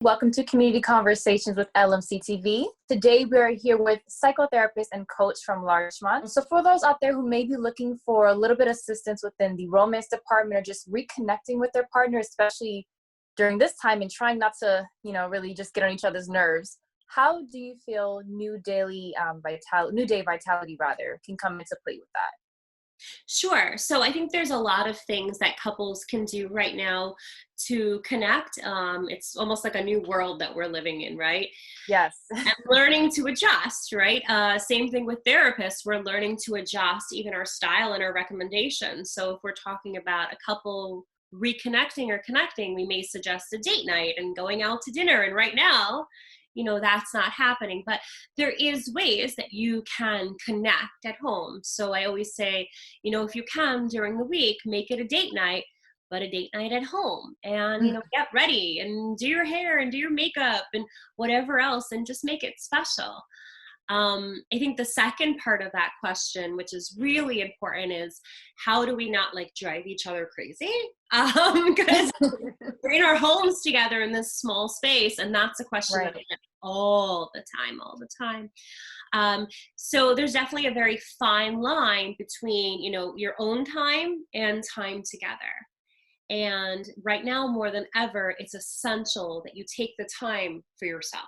Welcome to Community Conversations with LMC-TV. Today we are here with psychotherapist and coach from Larchmont. So for those out there who may be looking for a little bit of assistance within the romance department or just reconnecting with their partner, especially during this time and trying not to, really just get on each other's nerves, how do you feel new day vitality can come into play with that? Sure. So I think there's a lot of things that couples can do right now to connect. It's almost like a new world that we're living in, right? Yes. And learning to adjust, right? Same thing with therapists. We're learning to adjust even our style and our recommendations. So if we're talking about a couple reconnecting or connecting, we may suggest a date night and going out to dinner. And right now, that's not happening, but there is ways that you can connect at home. So I always say, if you can during the week, make it a date night, but a date night at home, and get ready and do your hair and do your makeup and whatever else, and just make it special. I think the second part of that question, which is really important, is how do we not drive each other crazy? Because we're in our homes together in this small space, and that's a question that I get all the time. So there's definitely a very fine line between, your own time and time together. And right now, more than ever, it's essential that you take the time for yourself.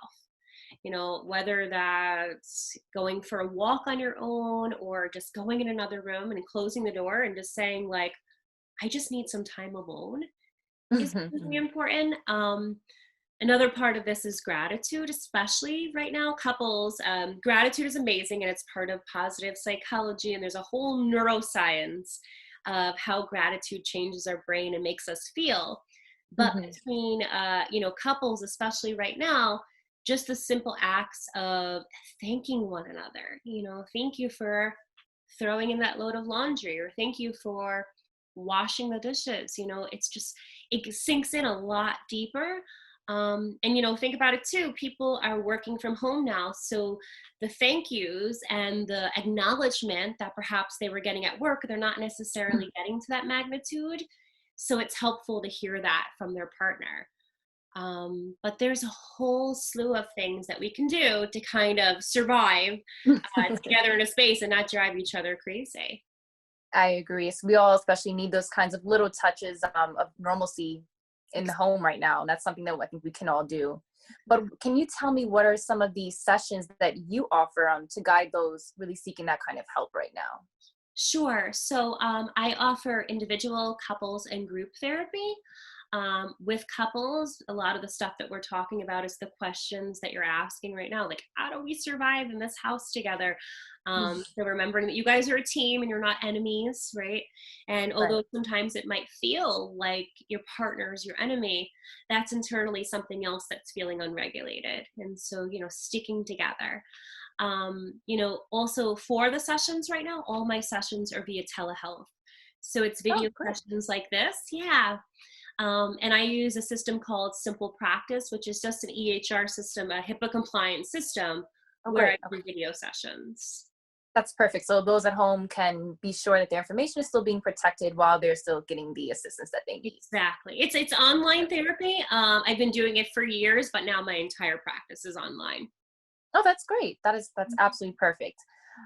Whether that's going for a walk on your own or just going in another room and closing the door and just saying I just need some time alone is really important. Another part of this is gratitude, especially right now, couples. Gratitude is amazing, and it's part of positive psychology, and there's a whole neuroscience of how gratitude changes our brain and makes us feel. But between, couples, especially right now, just the simple acts of thanking one another, thank you for throwing in that load of laundry, or thank you for washing the dishes. It sinks in a lot deeper. And think about it too. People are working from home now. So the thank yous and the acknowledgement that perhaps they were getting at work, they're not necessarily getting to that magnitude. So it's helpful to hear that from their partner. But there's a whole slew of things that we can do to kind of survive together in a space and not drive each other crazy. I agree. So we all especially need those kinds of little touches of normalcy in the home right now. And that's something that I think we can all do. But can you tell me what are some of the sessions that you offer to guide those really seeking that kind of help right now? Sure. So I offer individual, couples, and group therapy. With couples, a lot of the stuff that we're talking about is the questions that you're asking right now, how do we survive in this house together? So remembering that you guys are a team and you're not enemies, right? And although sometimes it might feel like your partner is your enemy, that's internally something else that's feeling unregulated. And so, sticking together. Also for the sessions right now, all my sessions are via telehealth. So it's video questions like this. Yeah. And I use a system called Simple Practice, which is just an EHR system, a HIPAA compliant system where I do video sessions. That's perfect. So those at home can be sure that their information is still being protected while they're still getting the assistance that they need. Exactly. It's online therapy. I've been doing it for years, but now my entire practice is online. Oh, that's great. That's absolutely perfect.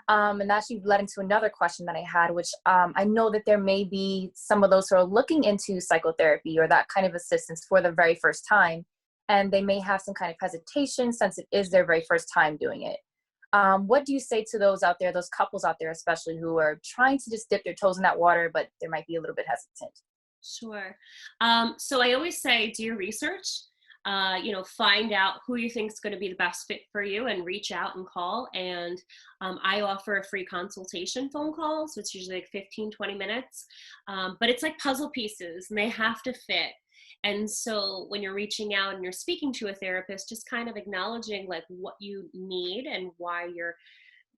And that actually led into another question that I had, which I know that there may be some of those who are looking into psychotherapy or that kind of assistance for the very first time, and they may have some kind of hesitation since it is their very first time doing it. What do you say to those out there, those couples out there especially, who are trying to just dip their toes in that water, but they might be a little bit hesitant? Sure. So I always say, do your research. Find out who you think is going to be the best fit for you and reach out and call. And I offer a free consultation phone call. So it's usually 15, 20 minutes. But it's like puzzle pieces and they have to fit. And so when you're reaching out and you're speaking to a therapist, just kind of acknowledging what you need and why you're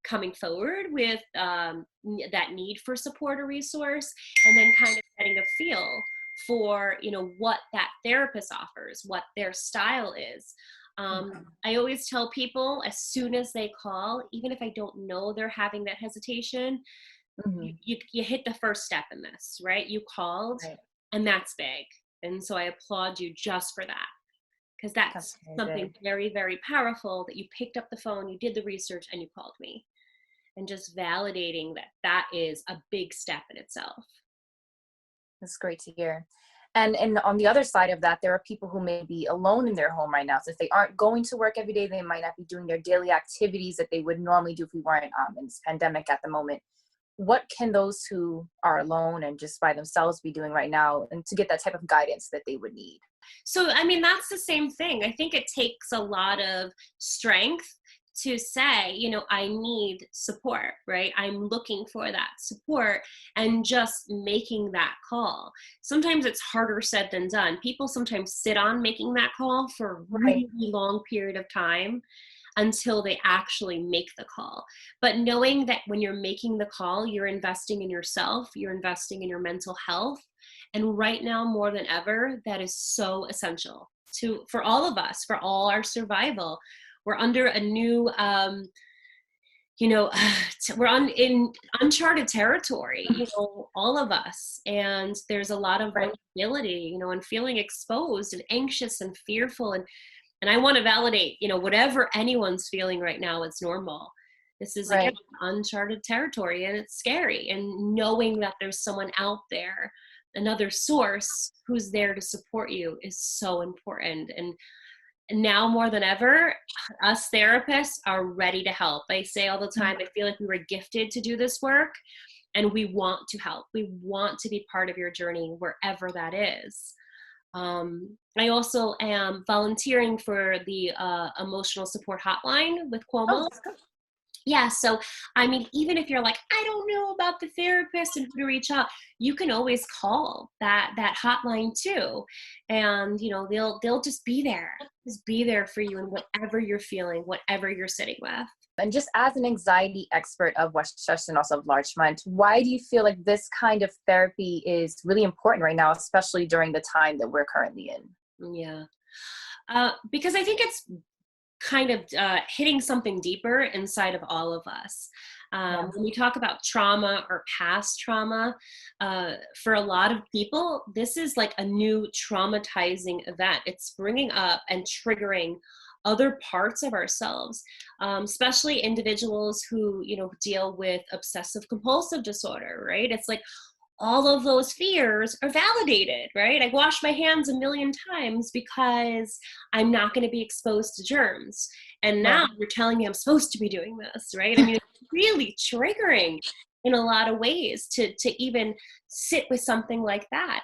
coming forward with that need for support or resource, and then kind of getting a feel for what that therapist offers, what their style is. I always tell people, as soon as they call, even if I don't know they're having that hesitation, you hit the first step in this, right? You called, and that's big. And so I applaud you just for that. because that's That's amazing. something very, very powerful, that you picked up the phone, you did the research, and you called me. And just validating that that is a big step in itself. That's great to hear. And on the other side of that, there are people who may be alone in their home right now. So if they aren't going to work every day, they might not be doing their daily activities that they would normally do if we weren't in this pandemic at the moment. What can those who are alone and just by themselves be doing right now, and to get that type of guidance that they would need? So, I mean, that's the same thing. I think it takes a lot of strength to say, you know, I need support, right? I'm looking for that support, and just making that call. Sometimes it's harder said than done. People sometimes sit on making that call for a Right. really long period of time until they actually make the call. But knowing that when you're making the call, you're investing in yourself, you're investing in your mental health. And right now, more than ever, that is so essential for all of us, for all our survival. We're under a new, in uncharted territory, you know, all of us. And there's a lot of Right. vulnerability, you know, and feeling exposed and anxious and fearful. And I want to validate, you know, whatever anyone's feeling right now, it's normal. This is, again, Right. uncharted territory, and it's scary. And knowing that there's someone out there, another source who's there to support you, is so important. And now more than ever, us therapists are ready to help. I say all the time, I feel like we were gifted to do this work, and we want to help. We want to be part of your journey, wherever that is. I also am volunteering for the emotional support hotline with Oh, Cuomo. that's good. Yeah, so I mean, even if you're like, I don't know about the therapist and who to reach out, you can always call that hotline too, and you know, they'll just be there for you in whatever you're feeling, whatever you're sitting with. And just as an anxiety expert of Westchester and also of Larchmont, why do you feel like this kind of therapy is really important right now, especially during the time that we're currently in? Yeah, because I think it's kind of hitting something deeper inside of all of us. Yeah. When we talk about trauma or past trauma, for a lot of people, this is like a new traumatizing event. It's bringing up and triggering other parts of ourselves, especially individuals who, you know, deal with obsessive compulsive disorder, right? It's like all of those fears are validated, right? I wash my hands a million times because I'm not going to be exposed to germs. And now Right. you're telling me I'm supposed to be doing this, right? I mean, it's really triggering in a lot of ways to even sit with something like that.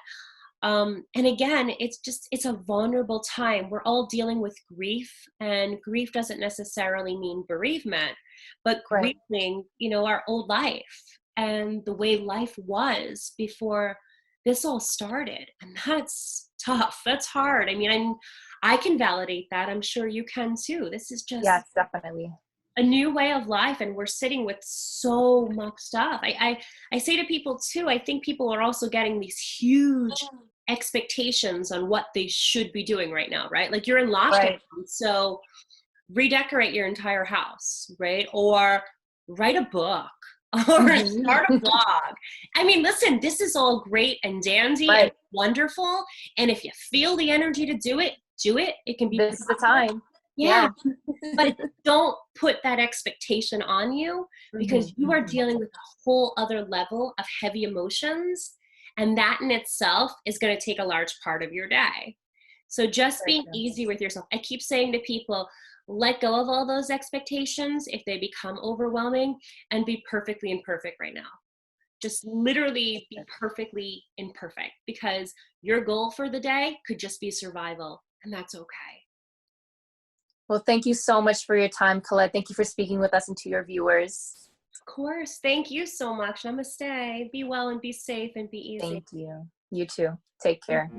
And again, it's a vulnerable time. We're all dealing with grief, and grief doesn't necessarily mean bereavement, but Right. grieving, you know, our old life and the way life was before this all started. And that's tough. That's hard. I mean, I can validate that. I'm sure you can too. This is just Yes, definitely. a new way of life, and we're sitting with so much stuff. I say to people too, I think people are also getting these huge expectations on what they should be doing right now, right? Like, you're in lockdown, Right. so redecorate your entire house, right? Or write a book or Mhm. start a blog. I mean, listen, this is all great and dandy and Right. wonderful. And if you feel the energy to do it, do it. It can be This is the time. yeah, Yeah. but don't put that expectation on you, because Mhm. you are dealing with a whole other level of heavy emotions. And that in itself is going to take a large part of your day. So just Very being true. easy with yourself. I keep saying to people, let go of all those expectations if they become overwhelming, and be perfectly imperfect right now. Just literally be perfectly imperfect, because your goal for the day could just be survival, and that's okay. Well, thank you so much for your time, Colette. Thank you for speaking with us and to your viewers. Of course. Thank you so much. Namaste. Be well and be safe and be easy. Thank you. You too. Take care.